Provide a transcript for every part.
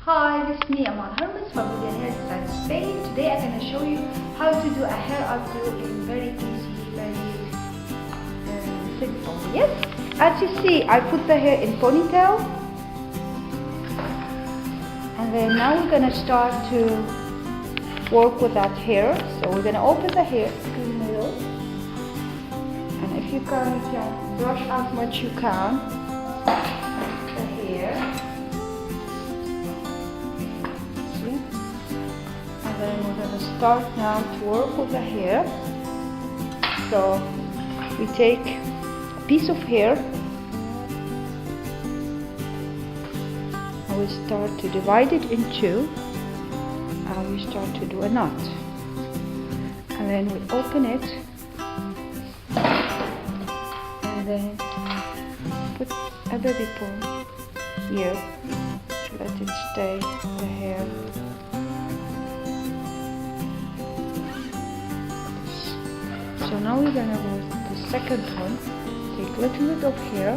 Hi, this is me, Amal Hermits from Brilliant Hair Design Spain. Today I'm going to show you how to do a hair outro in very easy, very simple. Yes, as you see, I put the hair in ponytail. And then now we're going to start to work with that hair. So we're going to open the hair in the middle. And if you can brush as much you can the hair. And then we're going to start now to work with the hair. So we take a piece of hair and we start to divide it in two, and we start to do a knot, and then we open it and then put a baby comb here to let it stay the hair. So now we're gonna go with the second one. Take a little bit of hair.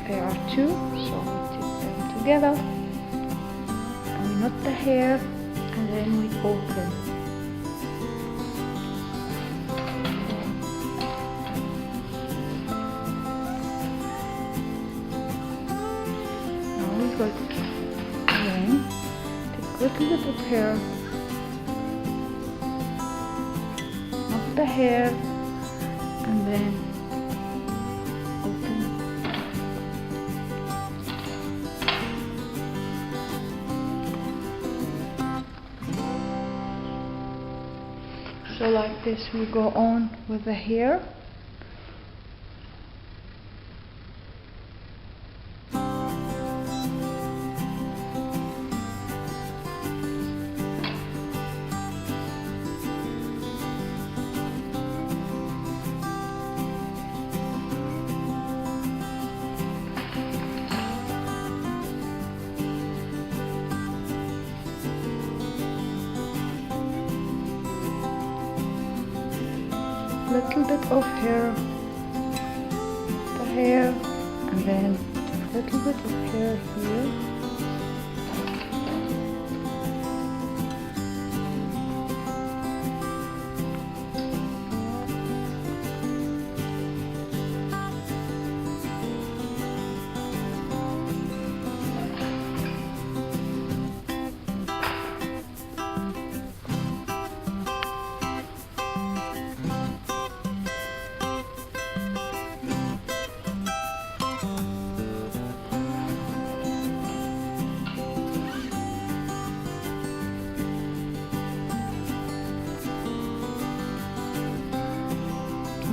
There are two, so we take them together. And we knot the hair, and then we open. Now we go again. Take a little bit of hair. The hair, and then open. So like this we go on with the hair. Little bit of hair, the hair, and then a little bit of hair here.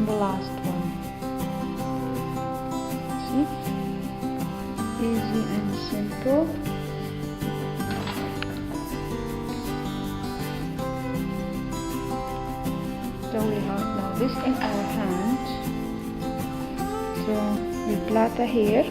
The last one. See? Easy and simple. So we have now this in our hand. So we plait the hair.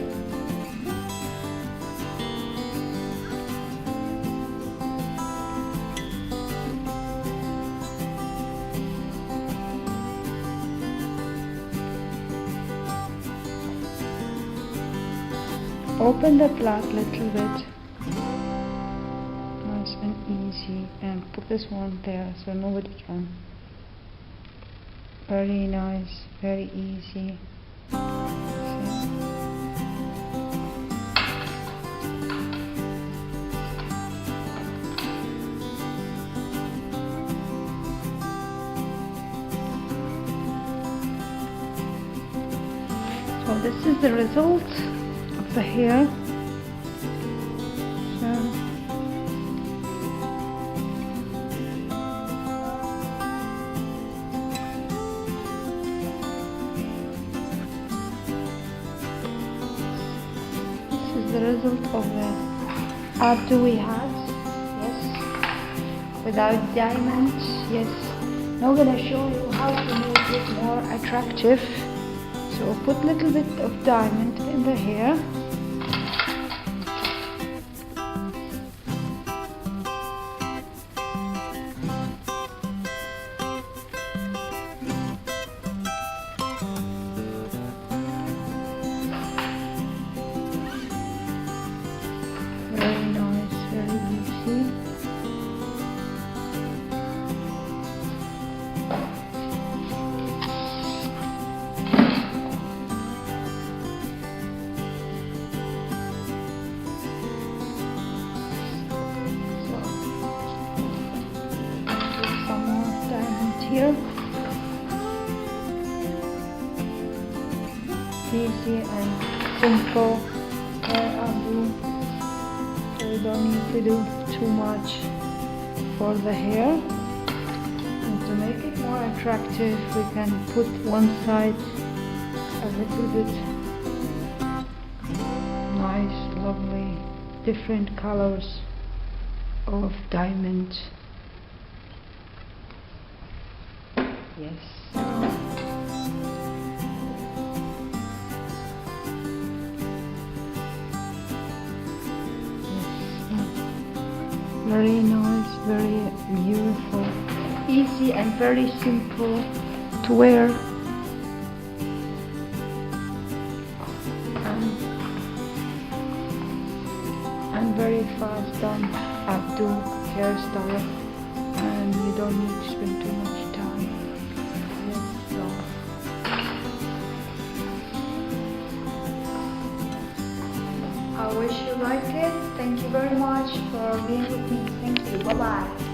Open the plait a little bit, nice and easy, and put this one there so nobody can. Very nice, very easy. So this is the result of the hair. This is the result of the outdo we had. Yes, without diamonds. Yes. Now I'm gonna show you how to make it more attractive. So put a little bit of diamond in the hair. here. Easy and simple hair undo. So we don't need to do too much for the hair. And to make it more attractive, we can put one side a little bit nice, lovely, different colors of diamond. Yes. Very nice, very beautiful, easy and very simple to wear, and very fast done updo hairstyle, and you don't need to spend too much time. Yes, so I wish you like it. Thank you very much for being with me. Thank you. Bye bye.